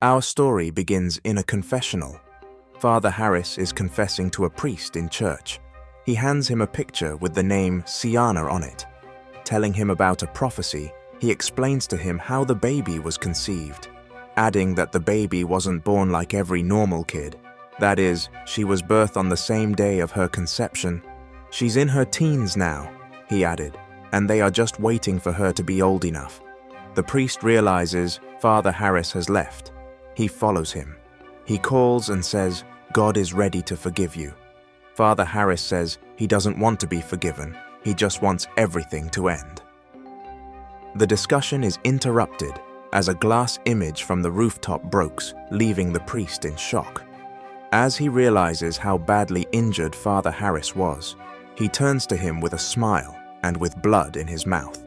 Our story begins in a confessional. Father Harris is confessing to a priest in church. He hands him a picture with the name Siana on it. Telling him about a prophecy, he explains to him how the baby was conceived, adding that the baby wasn't born like every normal kid. That is, she was birthed on the same day of her conception. She's in her teens now, he added, and they are just waiting for her to be old enough. The priest realizes Father Harris has left. He follows him. He calls and says, "God is ready to forgive you." Father Harris says he doesn't want to be forgiven. He just wants everything to end. The discussion is interrupted as a glass image from the rooftop breaks, leaving the priest in shock. As he realizes how badly injured Father Harris was, he turns to him with a smile and with blood in his mouth.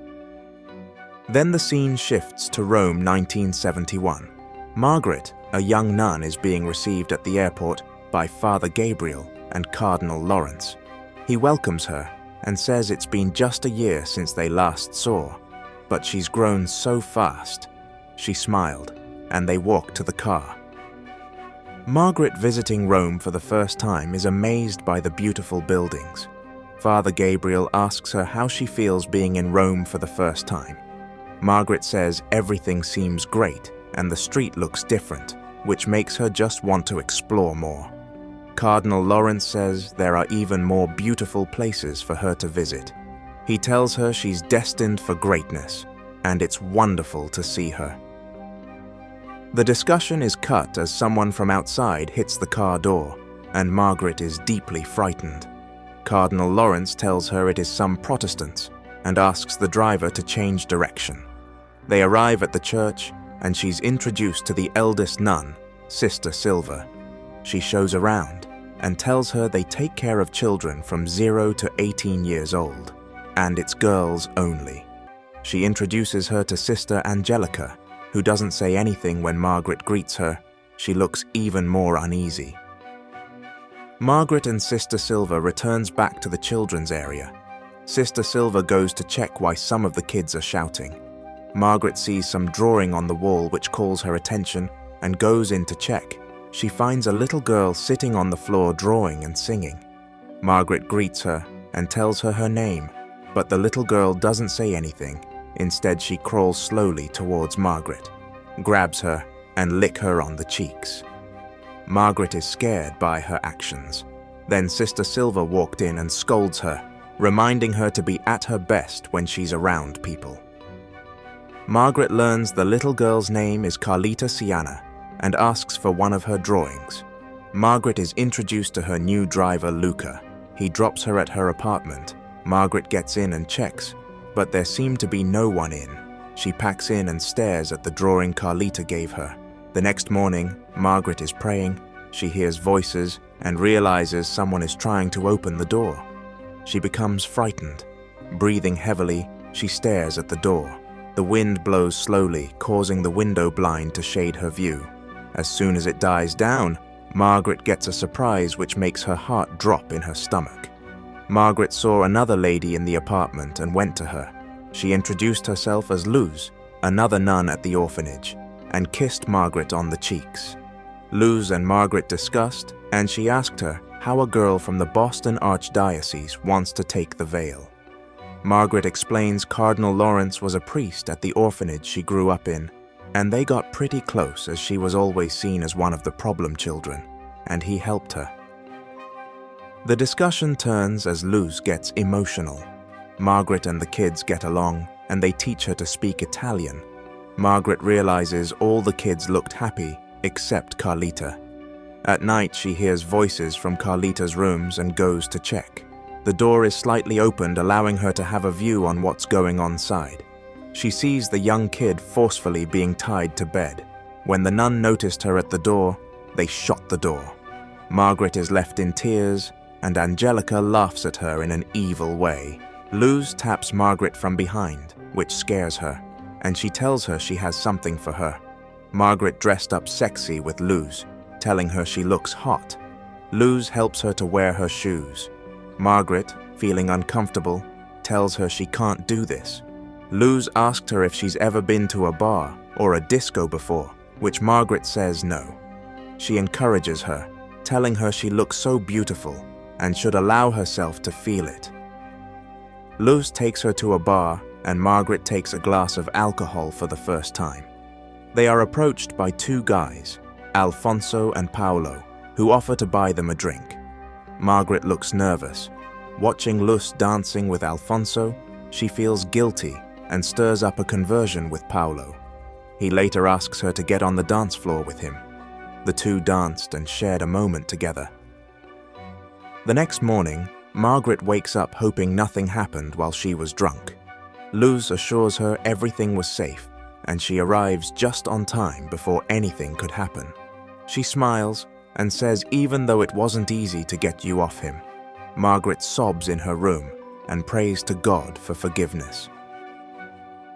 Then the scene shifts to Rome 1971. Margaret, a young nun, is being received at the airport by Father Gabriel and Cardinal Lawrence. He welcomes her and says it's been just a year since they last saw, but she's grown so fast. She smiled, and they walked to the car. Margaret, visiting Rome for the first time, is amazed by the beautiful buildings. Father Gabriel asks her how she feels being in Rome for the first time. Margaret says everything seems great and the street looks different, which makes her just want to explore more. Cardinal Lawrence says there are even more beautiful places for her to visit. He tells her she's destined for greatness, and it's wonderful to see her. The discussion is cut as someone from outside hits the car door, and Margaret is deeply frightened. Cardinal Lawrence tells her it is some Protestants and asks the driver to change direction. They arrive at the church, and she's introduced to the eldest nun, Sister Silva. She shows around and tells her they take care of children from 0 to 18 years old, and it's girls only. She introduces her to Sister Angelica, who doesn't say anything when Margaret greets her. She looks even more uneasy. Margaret and Sister Silva returns back to the children's area. Sister Silva goes to check why some of the kids are shouting. Margaret sees some drawing on the wall which calls her attention and goes in to check. She finds a little girl sitting on the floor drawing and singing. Margaret greets her and tells her name, but the little girl doesn't say anything. Instead, she crawls slowly towards Margaret, grabs her, and licks her on the cheeks. Margaret is scared by her actions. Then Sister Silva walked in and scolds her, reminding her to be at her best when she's around people. Margaret learns the little girl's name is Carlita Siana and asks for one of her drawings. Margaret is introduced to her new driver, Luca. He drops her at her apartment. Margaret gets in and checks, but there seemed to be no one in. She packs in and stares at the drawing Carlita gave her. The next morning, Margaret is praying. She hears voices and realizes someone is trying to open the door. She becomes frightened. Breathing heavily, she stares at the door. The wind blows slowly, causing the window blind to shade her view. As soon as it dies down, Margaret gets a surprise which makes her heart drop in her stomach. Margaret saw another lady in the apartment and went to her. She introduced herself as Luz, another nun at the orphanage, and kissed Margaret on the cheeks. Luz and Margaret discussed, and she asked her how a girl from the Boston Archdiocese wants to take the veil. Margaret explains Cardinal Lawrence was a priest at the orphanage she grew up in, and they got pretty close as she was always seen as one of the problem children, and he helped her. The discussion turns as Luz gets emotional. Margaret and the kids get along, and they teach her to speak Italian. Margaret realizes all the kids looked happy, except Carlita. At night, she hears voices from Carlita's rooms and goes to check. The door is slightly opened, allowing her to have a view on what's going on inside. She sees the young kid forcefully being tied to bed. When the nun noticed her at the door, they shut the door. Margaret is left in tears, and Angelica laughs at her in an evil way. Luz taps Margaret from behind, which scares her, and she tells her she has something for her. Margaret dressed up sexy with Luz, telling her she looks hot. Luz helps her to wear her shoes. Margaret, feeling uncomfortable, tells her she can't do this. Luz asked her if she's ever been to a bar or a disco before, which Margaret says no. She encourages her, telling her she looks so beautiful and should allow herself to feel it. Luz takes her to a bar and Margaret takes a glass of alcohol for the first time. They are approached by two guys, Alfonso and Paolo, who offer to buy them a drink. Margaret looks nervous. Watching Luz dancing with Alfonso, she feels guilty and stirs up a conversion with Paolo. He later asks her to get on the dance floor with him. The two danced and shared a moment together. The next morning, Margaret wakes up hoping nothing happened while she was drunk. Luz assures her everything was safe, and she arrives just on time before anything could happen. She smiles and says even though it wasn't easy to get you off him, Margaret sobs in her room and prays to God for forgiveness.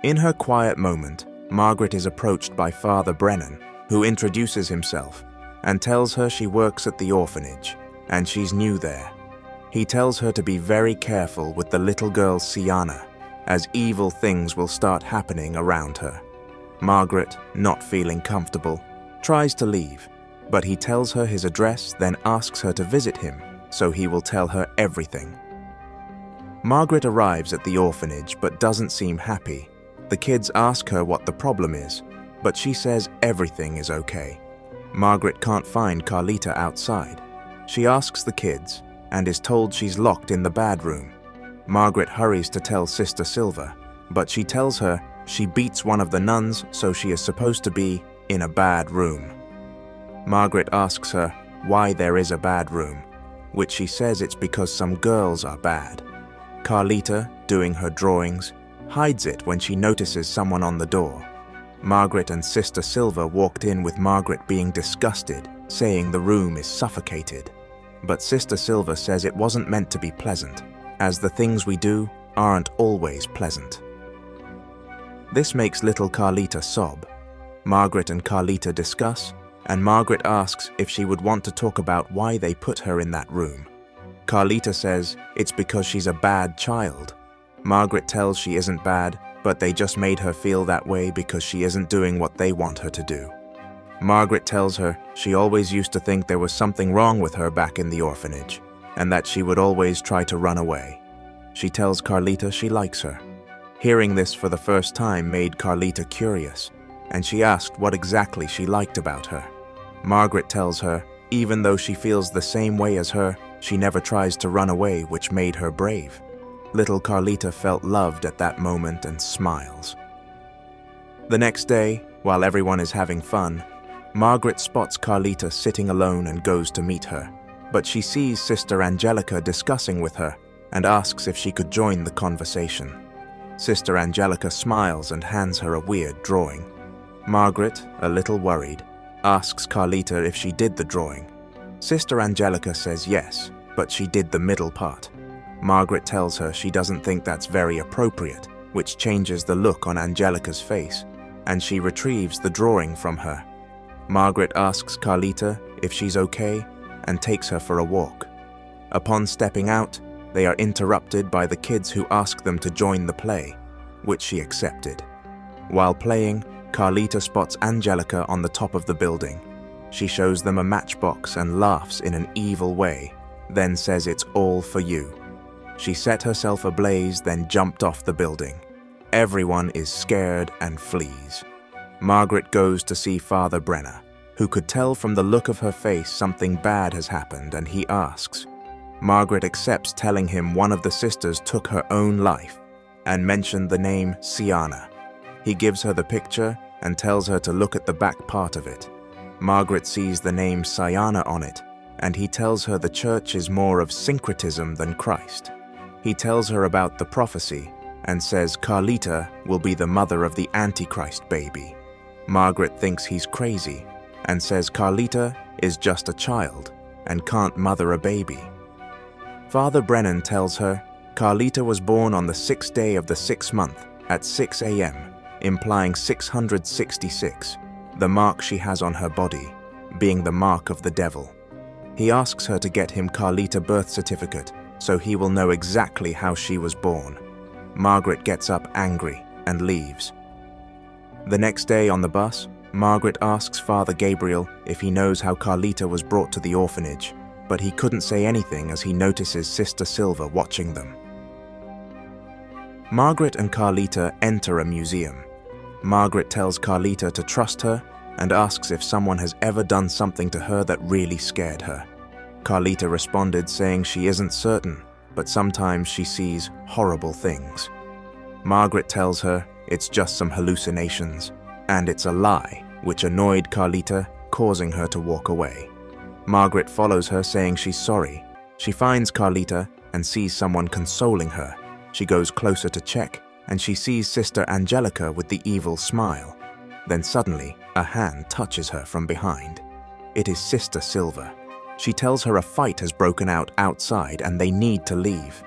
In her quiet moment, Margaret is approached by Father Brennan, who introduces himself and tells her she works at the orphanage and she's new there. He tells her to be very careful with the little girl Siana, as evil things will start happening around her. Margaret, not feeling comfortable, tries to leave, but he tells her his address, then asks her to visit him, so he will tell her everything. Margaret arrives at the orphanage but doesn't seem happy. The kids ask her what the problem is, but she says everything is okay. Margaret can't find Carlita outside. She asks the kids and is told she's locked in the bad room. Margaret hurries to tell Sister Silva, but she tells her she beats one of the nuns, so she is supposed to be in a bad room. Margaret asks her why there is a bad room, which she says it's because some girls are bad. Carlita, doing her drawings, hides it when she notices someone on the door. Margaret and Sister Silva walked in with Margaret being disgusted, saying the room is suffocated. But Sister Silva says it wasn't meant to be pleasant, as the things we do aren't always pleasant. This makes little Carlita sob. Margaret and Carlita discuss, and Margaret asks if she would want to talk about why they put her in that room. Carlita says it's because she's a bad child. Margaret tells she isn't bad, but they just made her feel that way because she isn't doing what they want her to do. Margaret tells her she always used to think there was something wrong with her back in the orphanage, and that she would always try to run away. She tells Carlita she likes her. Hearing this for the first time made Carlita curious, and she asked what exactly she liked about her. Margaret tells her, even though she feels the same way as her, she never tries to run away, which made her brave. Little Carlita felt loved at that moment and smiles. The next day, while everyone is having fun, Margaret spots Carlita sitting alone and goes to meet her, but she sees Sister Angelica discussing with her and asks if she could join the conversation. Sister Angelica smiles and hands her a weird drawing. Margaret, a little worried, asks Carlita if she did the drawing. Sister Angelica says yes, but she did the middle part. Margaret tells her she doesn't think that's very appropriate, which changes the look on Angelica's face, and she retrieves the drawing from her. Margaret asks Carlita if she's okay and takes her for a walk. Upon stepping out, they are interrupted by the kids who ask them to join the play, which she accepted. While playing, Carlita spots Angelica on the top of the building. She shows them a matchbox and laughs in an evil way, then says it's all for you. She set herself ablaze, then jumped off the building. Everyone is scared and flees. Margaret goes to see Father Brenner, who could tell from the look of her face something bad has happened, and he asks. Margaret accepts, telling him one of the sisters took her own life and mentioned the name Siana. He gives her the picture and tells her to look at the back part of it. Margaret sees the name Siana on it, and he tells her the church is more of syncretism than Christ. He tells her about the prophecy and says Carlita will be the mother of the Antichrist baby. Margaret thinks he's crazy and says Carlita is just a child and can't mother a baby. Father Brennan tells her Carlita was born on the 6th day of the 6th month at 6 a.m., implying 666, the mark she has on her body, being the mark of the devil. He asks her to get him Carlita birth certificate so he will know exactly how she was born. Margaret gets up angry and leaves. The next day on the bus, Margaret asks Father Gabriel if he knows how Carlita was brought to the orphanage, but he couldn't say anything as he notices Sister Silva watching them. Margaret and Carlita enter a museum. Margaret tells Carlita to trust her and asks if someone has ever done something to her that really scared her. Carlita responded saying she isn't certain, but sometimes she sees horrible things. Margaret tells her it's just some hallucinations, and it's a lie, which annoyed Carlita, causing her to walk away. Margaret follows her saying she's sorry. She finds Carlita and sees someone consoling her. She goes closer to check, and she sees Sister Angelica with the evil smile. Then suddenly, a hand touches her from behind. It is Sister Silva. She tells her a fight has broken out outside and they need to leave.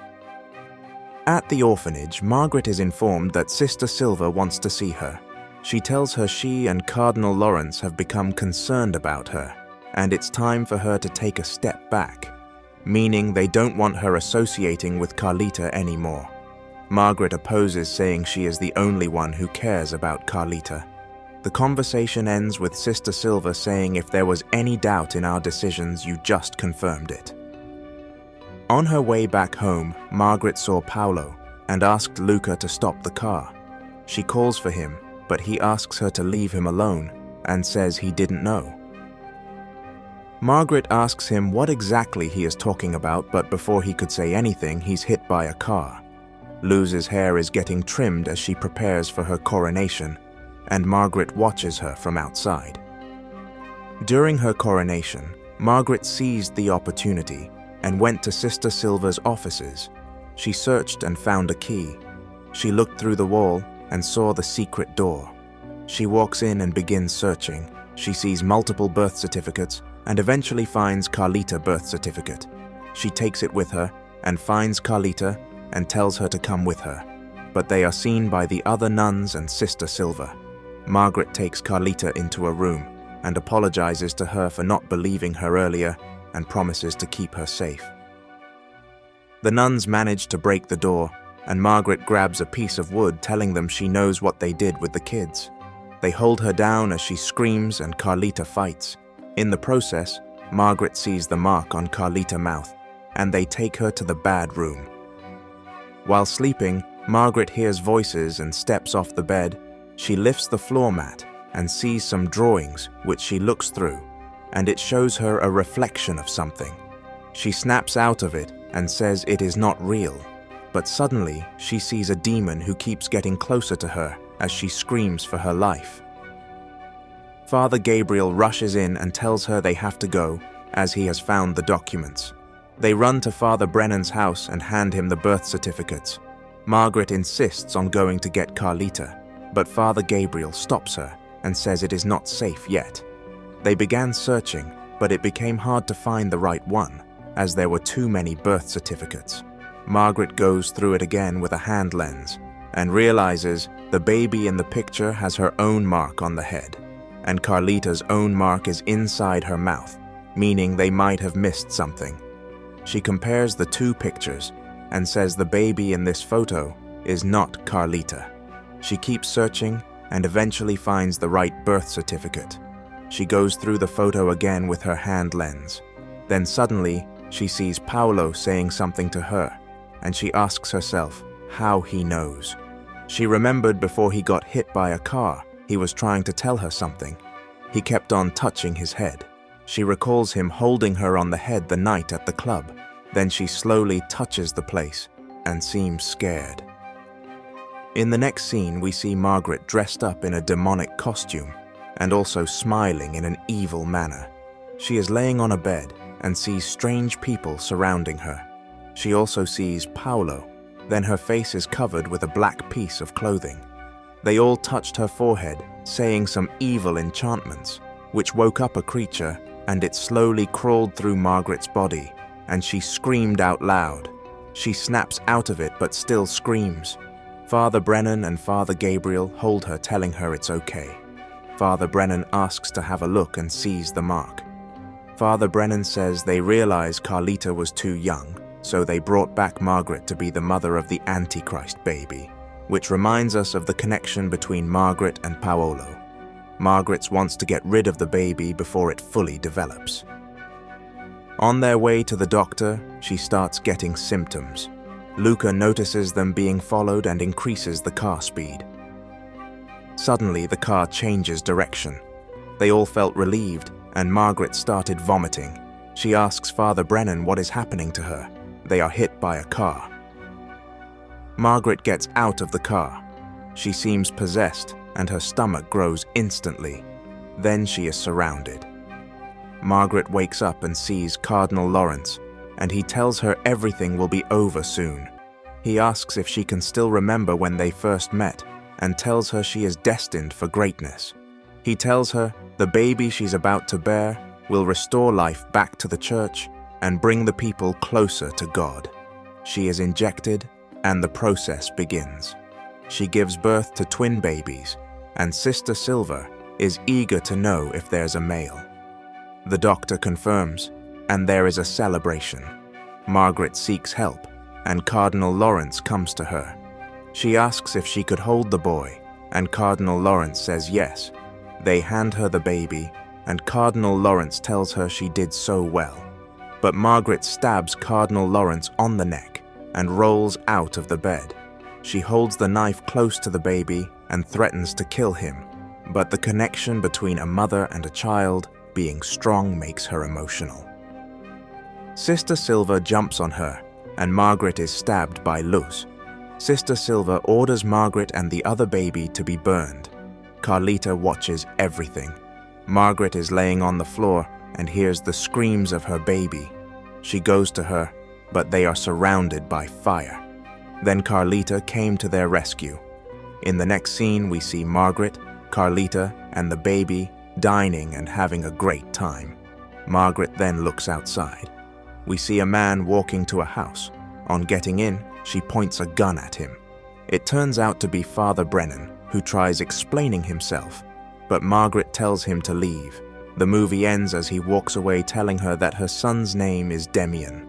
At the orphanage, Margaret is informed that Sister Silva wants to see her. She tells her she and Cardinal Lawrence have become concerned about her, and it's time for her to take a step back, meaning they don't want her associating with Carlita anymore. Margaret opposes, saying she is the only one who cares about Carlita. The conversation ends with Sister Silva saying if there was any doubt in our decisions, you just confirmed it. On her way back home, Margaret saw Paolo and asked Luca to stop the car. She calls for him, but he asks her to leave him alone and says he didn't know. Margaret asks him what exactly he is talking about, but before he could say anything, he's hit by a car. Luz's hair is getting trimmed as she prepares for her coronation, and Margaret watches her from outside. During her coronation, Margaret seized the opportunity and went to Sister Silva's offices. She searched and found a key. She looked through the wall and saw the secret door. She walks in and begins searching. She sees multiple birth certificates and eventually finds Carlita's birth certificate. She takes it with her and finds Carlita and tells her to come with her, but they are seen by the other nuns and Sister Silva. Margaret takes Carlita into a room and apologizes to her for not believing her earlier and promises to keep her safe. The nuns manage to break the door, and Margaret grabs a piece of wood, telling them she knows what they did with the kids. They hold her down as she screams and Carlita fights. In the process, Margaret sees the mark on Carlita's mouth, and they take her to the bad room. While sleeping, Margaret hears voices and steps off the bed. She lifts the floor mat and sees some drawings, which she looks through, and it shows her a reflection of something. She snaps out of it and says it is not real, but suddenly she sees a demon who keeps getting closer to her as she screams for her life. Father Gabriel rushes in and tells her they have to go, as he has found the documents. They run to Father Brennan's house and hand him the birth certificates. Margaret insists on going to get Carlita, but Father Gabriel stops her and says it is not safe yet. They began searching, but it became hard to find the right one, as there were too many birth certificates. Margaret goes through it again with a hand lens and realizes the baby in the picture has her own mark on the head, and Carlita's own mark is inside her mouth, meaning they might have missed something. She compares the two pictures and says the baby in this photo is not Carlita. She keeps searching and eventually finds the right birth certificate. She goes through the photo again with her hand lens. Then suddenly, she sees Paolo saying something to her, and she asks herself how he knows. She remembered before he got hit by a car, he was trying to tell her something. He kept on touching his head. She recalls him holding her on the head the night at the club. Then she slowly touches the place and seems scared. In the next scene, we see Margaret dressed up in a demonic costume and also smiling in an evil manner. She is laying on a bed and sees strange people surrounding her. She also sees Paolo. Then her face is covered with a black piece of clothing. They all touched her forehead, saying some evil enchantments, which woke up a creature, and it slowly crawled through Margaret's body, and she screamed out loud. She snaps out of it but still screams. Father Brennan and Father Gabriel hold her, telling her it's okay. Father Brennan asks to have a look and sees the mark. Father Brennan says they realize Carlita was too young, so they brought back Margaret to be the mother of the Antichrist baby, which reminds us of the connection between Margaret and Paolo. Margaret wants to get rid of the baby before it fully develops. On their way to the doctor, she starts getting symptoms. Luca notices them being followed and increases the car speed. Suddenly, the car changes direction. They all felt relieved, and Margaret started vomiting. She asks Father Brennan what is happening to her. They are hit by a car. Margaret gets out of the car. She seems possessed, and her stomach grows instantly. Then she is surrounded. Margaret wakes up and sees Cardinal Lawrence, and he tells her everything will be over soon. He asks if she can still remember when they first met, and tells her she is destined for greatness. He tells her the baby she's about to bear will restore life back to the church and bring the people closer to God. She is injected, and the process begins. She gives birth to twin babies, and Sister Silver is eager to know if there's a male. The doctor confirms, and there is a celebration. Margaret seeks help, and Cardinal Lawrence comes to her. She asks if she could hold the boy, and Cardinal Lawrence says yes. They hand her the baby, and Cardinal Lawrence tells her she did so well. But Margaret stabs Cardinal Lawrence on the neck and rolls out of the bed. She holds the knife close to the baby and threatens to kill him, but the connection between a mother and a child being strong makes her emotional. Sister Silver jumps on her, and Margaret is stabbed by Luz. Sister Silver orders Margaret and the other baby to be burned. Carlita watches everything. Margaret is laying on the floor and hears the screams of her baby. She goes to her, but they are surrounded by fire. Then Carlita came to their rescue. In the next scene, we see Margaret, Carlita, and the baby dining and having a great time. Margaret then looks outside. We see a man walking to a house. On getting in, she points a gun at him. It turns out to be Father Brennan, who tries explaining himself, but Margaret tells him to leave. The movie ends as he walks away telling her that her son's name is Demian.